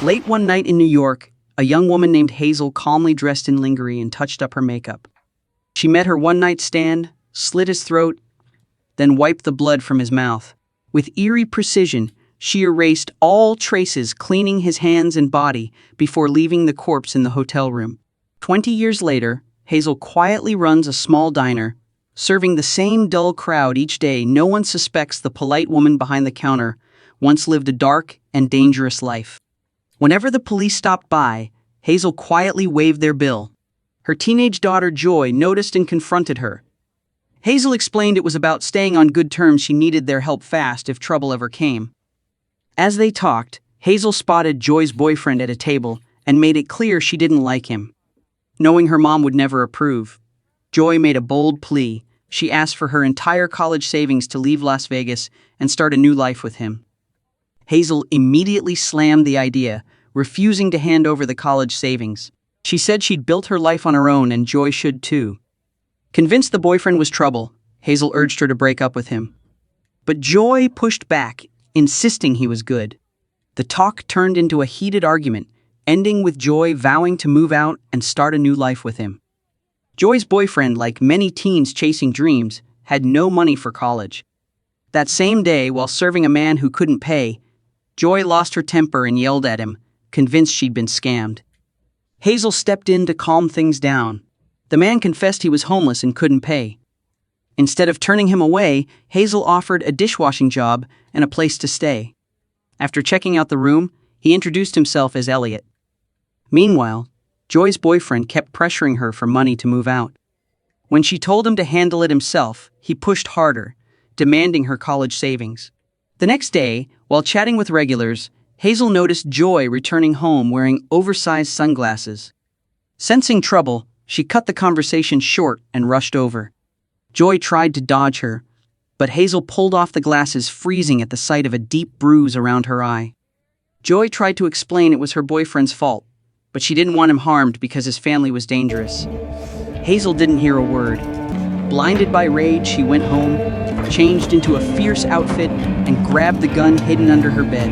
Late one night in New York, a young woman named Hazel calmly dressed in lingerie and touched up her makeup. She met her one-night stand, slit his throat, then wiped the blood from his mouth. With eerie precision, she erased all traces, cleaning his hands and body before leaving the corpse in the hotel room. 20 years later, Hazel quietly runs a small diner, serving the same dull crowd each day. No one suspects the polite woman behind the counter once lived a dark and dangerous life. Whenever the police stopped by, Hazel quietly waived their bill. Her teenage daughter Joy noticed and confronted her. Hazel explained it was about staying on good terms. She needed their help fast if trouble ever came. As they talked, Hazel spotted Joy's boyfriend at a table and made it clear she didn't like him. Knowing her mom would never approve, Joy made a bold plea. She asked for her entire college savings to leave Las Vegas and start a new life with him. Hazel immediately slammed the idea, refusing to hand over the college savings. She said she'd built her life on her own and Joy should too. Convinced the boyfriend was trouble, Hazel urged her to break up with him. But Joy pushed back, insisting he was good. The talk turned into a heated argument, ending with Joy vowing to move out and start a new life with him. Joy's boyfriend, like many teens chasing dreams, had no money for college. That same day, while serving a man who couldn't pay, Joy lost her temper and yelled at him, convinced she'd been scammed. Hazel stepped in to calm things down. The man confessed he was homeless and couldn't pay. Instead of turning him away, Hazel offered a dishwashing job and a place to stay. After checking out the room, he introduced himself as Elliot. Meanwhile, Joy's boyfriend kept pressuring her for money to move out. When she told him to handle it himself, he pushed harder, demanding her college savings. The next day, while chatting with regulars, Hazel noticed Joy returning home wearing oversized sunglasses. Sensing trouble, she cut the conversation short and rushed over. Joy tried to dodge her, but Hazel pulled off the glasses, freezing at the sight of a deep bruise around her eye. Joy tried to explain it was her boyfriend's fault, but she didn't want him harmed because his family was dangerous. Hazel didn't hear a word. Blinded by rage, she went home, changed into a fierce outfit, and grabbed the gun hidden under her bed.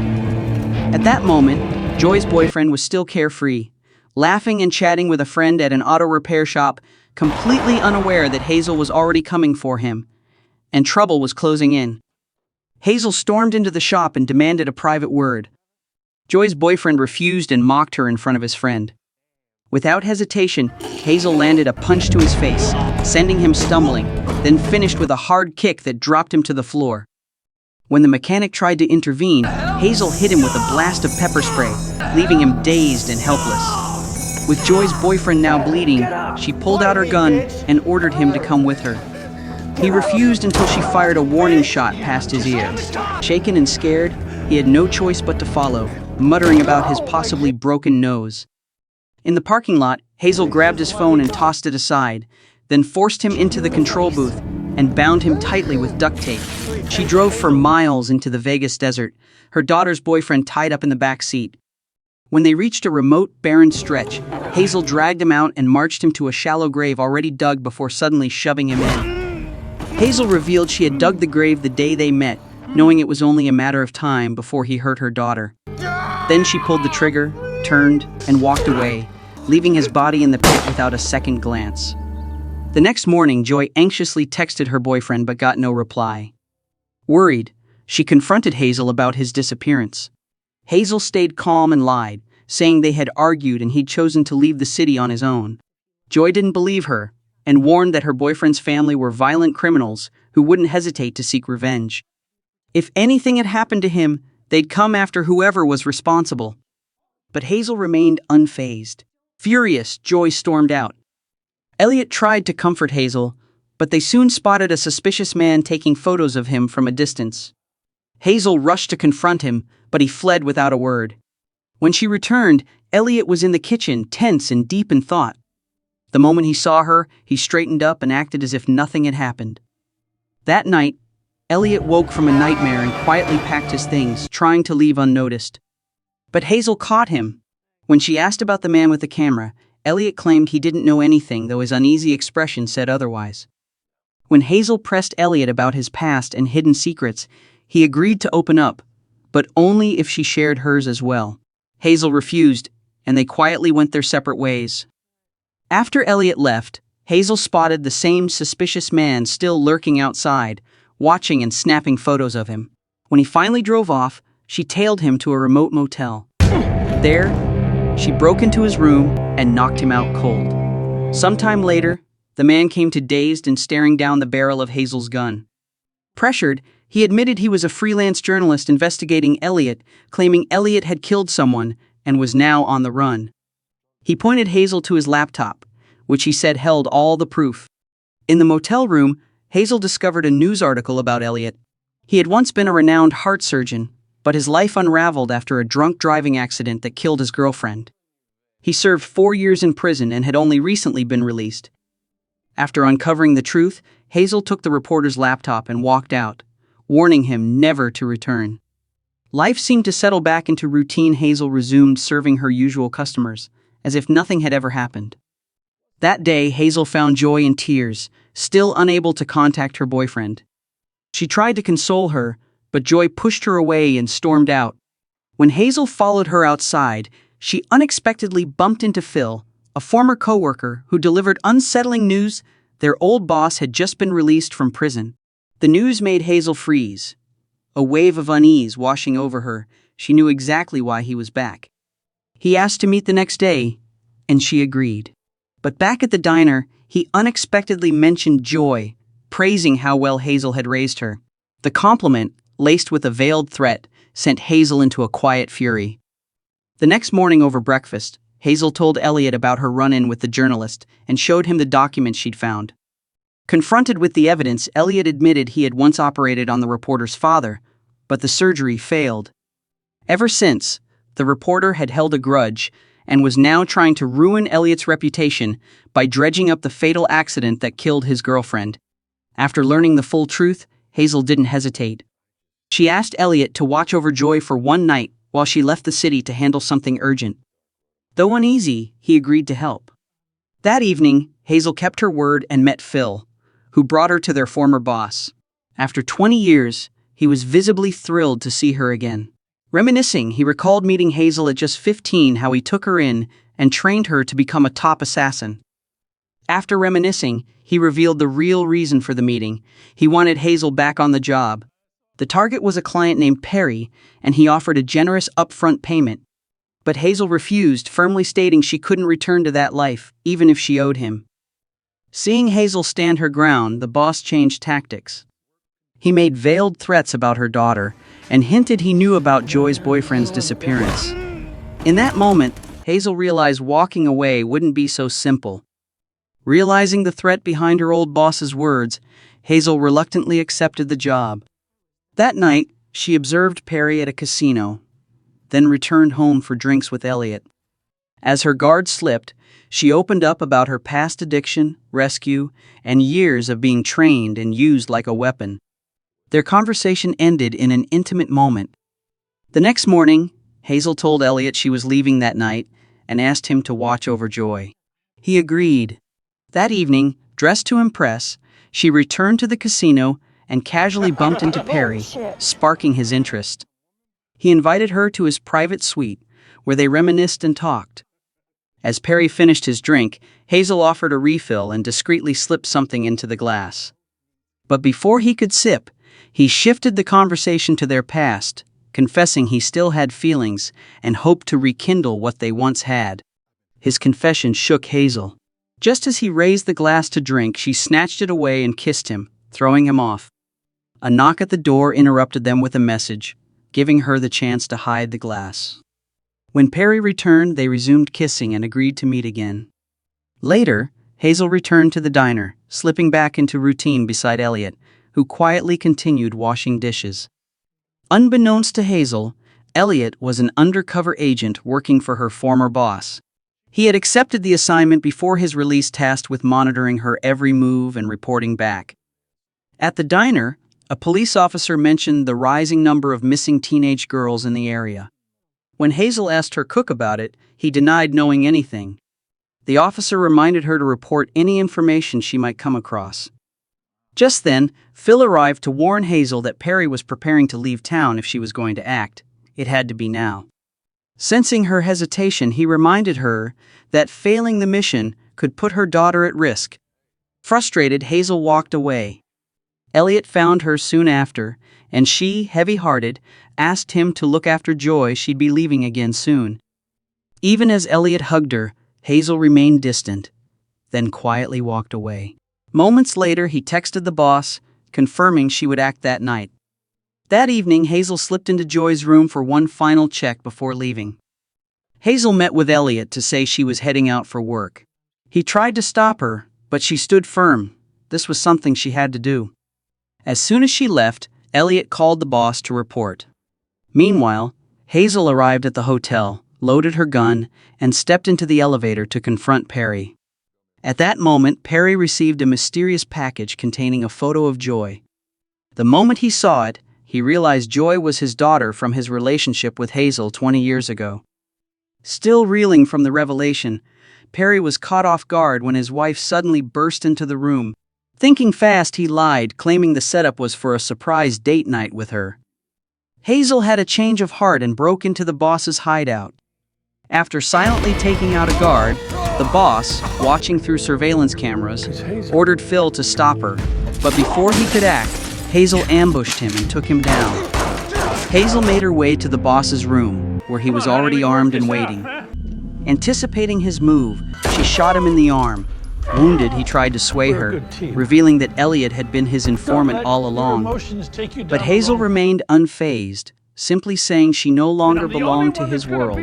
At that moment, Joy's boyfriend was still carefree, laughing and chatting with a friend at an auto repair shop, completely unaware that Hazel was already coming for him, and trouble was closing in. Hazel stormed into the shop and demanded a private word. Joy's boyfriend refused and mocked her in front of his friend. Without hesitation, Hazel landed a punch to his face, sending him stumbling, then finished with a hard kick that dropped him to the floor. When the mechanic tried to intervene, Hazel hit him with a blast of pepper spray, leaving him dazed and helpless. With Joy's boyfriend now bleeding, she pulled out her gun and ordered him to come with her. He refused until she fired a warning shot past his ear. Shaken and scared, he had no choice but to follow, muttering about his possibly broken nose. In the parking lot, Hazel grabbed his phone and tossed it aside, then forced him into the control booth and bound him tightly with duct tape. She drove for miles into the Vegas desert, her daughter's boyfriend tied up in the back seat. When they reached a remote, barren stretch, Hazel dragged him out and marched him to a shallow grave already dug before suddenly shoving him in. Hazel revealed she had dug the grave the day they met, knowing it was only a matter of time before he hurt her daughter. Then she pulled the trigger, turned, and walked away, leaving his body in the pit without a second glance. The next morning, Joy anxiously texted her boyfriend but got no reply. Worried, she confronted Hazel about his disappearance. Hazel stayed calm and lied, saying they had argued and he'd chosen to leave the city on his own. Joy didn't believe her and warned that her boyfriend's family were violent criminals who wouldn't hesitate to seek revenge. If anything had happened to him, they'd come after whoever was responsible. But Hazel remained unfazed. Furious, Joy stormed out. Elliot tried to comfort Hazel, but they soon spotted a suspicious man taking photos of him from a distance. Hazel rushed to confront him, but he fled without a word. When she returned, Elliot was in the kitchen, tense and deep in thought. The moment he saw her, he straightened up and acted as if nothing had happened. That night, Elliot woke from a nightmare and quietly packed his things, trying to leave unnoticed. But Hazel caught him. When she asked about the man with the camera, Elliot claimed he didn't know anything, though his uneasy expression said otherwise. When Hazel pressed Elliot about his past and hidden secrets, he agreed to open up, but only if she shared hers as well. Hazel refused, and they quietly went their separate ways. After Elliot left, Hazel spotted the same suspicious man still lurking outside, watching and snapping photos of him. When he finally drove off, she tailed him to a remote motel. There, she broke into his room and knocked him out cold. Sometime later, the man came to dazed and staring down the barrel of Hazel's gun. Pressured, he admitted he was a freelance journalist investigating Elliot, claiming Elliot had killed someone and was now on the run. He pointed Hazel to his laptop, which he said held all the proof. In the motel room, Hazel discovered a news article about Elliot. He had once been a renowned heart surgeon, but his life unraveled after a drunk driving accident that killed his girlfriend. He served 4 years in prison and had only recently been released. After uncovering the truth, Hazel took the reporter's laptop and walked out, warning him never to return. Life seemed to settle back into routine. Hazel resumed serving her usual customers, as if nothing had ever happened. That day, Hazel found Joy in tears, still unable to contact her boyfriend. She tried to console her, but Joy pushed her away and stormed out. When Hazel followed her outside, she unexpectedly bumped into Phil, a former coworker who delivered unsettling news. Their old boss had just been released from prison. The news made Hazel freeze. A wave of unease washing over her, she knew exactly why he was back. He asked to meet the next day, and she agreed. But back at the diner, he unexpectedly mentioned Joy, praising how well Hazel had raised her. The compliment, laced with a veiled threat, sent Hazel into a quiet fury. The next morning over breakfast, Hazel told Elliot about her run-in with the journalist and showed him the documents she'd found. Confronted with the evidence, Elliot admitted he had once operated on the reporter's father, but the surgery failed. Ever since, the reporter had held a grudge and was now trying to ruin Elliot's reputation by dredging up the fatal accident that killed his girlfriend. After learning the full truth, Hazel didn't hesitate. She asked Elliot to watch over Joy for one night while she left the city to handle something urgent. Though uneasy, he agreed to help. That evening, Hazel kept her word and met Phil, who brought her to their former boss. After 20 years, he was visibly thrilled to see her again. Reminiscing, he recalled meeting Hazel at just 15, how he took her in and trained her to become a top assassin. After reminiscing, he revealed the real reason for the meeting. He wanted Hazel back on the job. The target was a client named Perry, and he offered a generous upfront payment. But Hazel refused, firmly stating she couldn't return to that life, even if she owed him. Seeing Hazel stand her ground, the boss changed tactics. He made veiled threats about her daughter and hinted he knew about Joy's boyfriend's disappearance. In that moment, Hazel realized walking away wouldn't be so simple. Realizing the threat behind her old boss's words, Hazel reluctantly accepted the job. That night, she observed Perry at a casino, then returned home for drinks with Elliot. As her guard slipped, she opened up about her past addiction, rescue, and years of being trained and used like a weapon. Their conversation ended in an intimate moment. The next morning, Hazel told Elliot she was leaving that night and asked him to watch over Joy. He agreed. That evening, dressed to impress, she returned to the casino and casually bumped into Perry, sparking his interest. He invited her to his private suite, where they reminisced and talked. As Perry finished his drink, Hazel offered a refill and discreetly slipped something into the glass. But before he could sip, he shifted the conversation to their past, confessing he still had feelings and hoped to rekindle what they once had. His confession shook Hazel. Just as he raised the glass to drink, she snatched it away and kissed him, throwing him off. A knock at the door interrupted them with a message, giving her the chance to hide the glass. When Perry returned, they resumed kissing and agreed to meet again. Later, Hazel returned to the diner, slipping back into routine beside Elliot, who quietly continued washing dishes. Unbeknownst to Hazel, Elliot was an undercover agent working for her former boss. He had accepted the assignment before his release, tasked with monitoring her every move and reporting back. At the diner, a police officer mentioned the rising number of missing teenage girls in the area. When Hazel asked her cook about it, he denied knowing anything. The officer reminded her to report any information she might come across. Just then, Phil arrived to warn Hazel that Perry was preparing to leave town if she was going to act. It had to be now. Sensing her hesitation, he reminded her that failing the mission could put her daughter at risk. Frustrated, Hazel walked away. Elliot found her soon after, and she, heavy-hearted, asked him to look after Joy. She'd be leaving again soon. Even as Elliot hugged her, Hazel remained distant, then quietly walked away. Moments later, he texted the boss, confirming she would act that night. That evening, Hazel slipped into Joy's room for one final check before leaving. Hazel met with Elliot to say she was heading out for work. He tried to stop her, but she stood firm. This was something she had to do. As soon as she left, Elliot called the boss to report. Meanwhile, Hazel arrived at the hotel, loaded her gun, and stepped into the elevator to confront Perry. At that moment, Perry received a mysterious package containing a photo of Joy. The moment he saw it, he realized Joy was his daughter from his relationship with Hazel 20 years ago. Still reeling from the revelation, Perry was caught off guard when his wife suddenly burst into the room. Thinking fast, he lied, claiming the setup was for a surprise date night with her. Hazel had a change of heart and broke into the boss's hideout. After silently taking out a guard, the boss, watching through surveillance cameras, ordered Phil to stop her. But before he could act, Hazel ambushed him and took him down. Hazel made her way to the boss's room, where he was already armed and waiting. Anticipating his move, she shot him in the arm. Wounded, he tried to sway her, revealing that Elliot had been his informant all along. But Hazel remained unfazed, simply saying she no longer belonged to his world.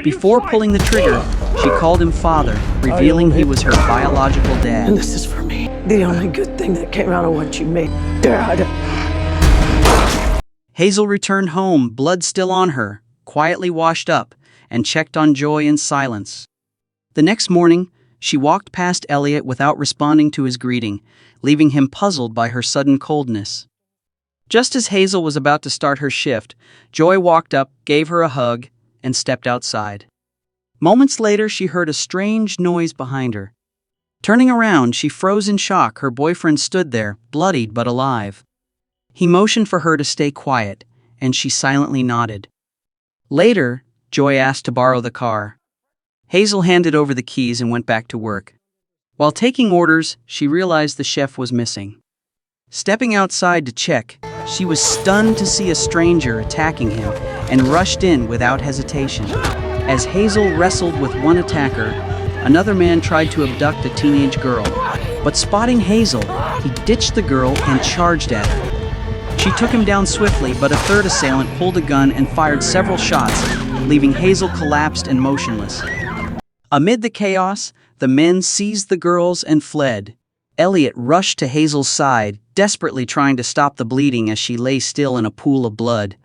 Before pulling the trigger, she called him father, revealing he was her biological dad. And this is for me. The only good thing that came out of what you made, Dad. Hazel returned home, blood still on her, quietly washed up, and checked on Joy in silence. The next morning, she walked past Elliot without responding to his greeting, leaving him puzzled by her sudden coldness. Just as Hazel was about to start her shift, Joy walked up, gave her a hug, and stepped outside. Moments later, she heard a strange noise behind her. Turning around, she froze in shock. Her boyfriend stood there, bloodied but alive. He motioned for her to stay quiet, and she silently nodded. Later, Joy asked to borrow the car. Hazel handed over the keys and went back to work. While taking orders, she realized the chef was missing. Stepping outside to check, she was stunned to see a stranger attacking him and rushed in without hesitation. As Hazel wrestled with one attacker, another man tried to abduct a teenage girl. But spotting Hazel, he ditched the girl and charged at her. She took him down swiftly, but a third assailant pulled a gun and fired several shots, leaving Hazel collapsed and motionless. Amid the chaos, the men seized the girls and fled. Elliot rushed to Hazel's side, desperately trying to stop the bleeding as she lay still in a pool of blood.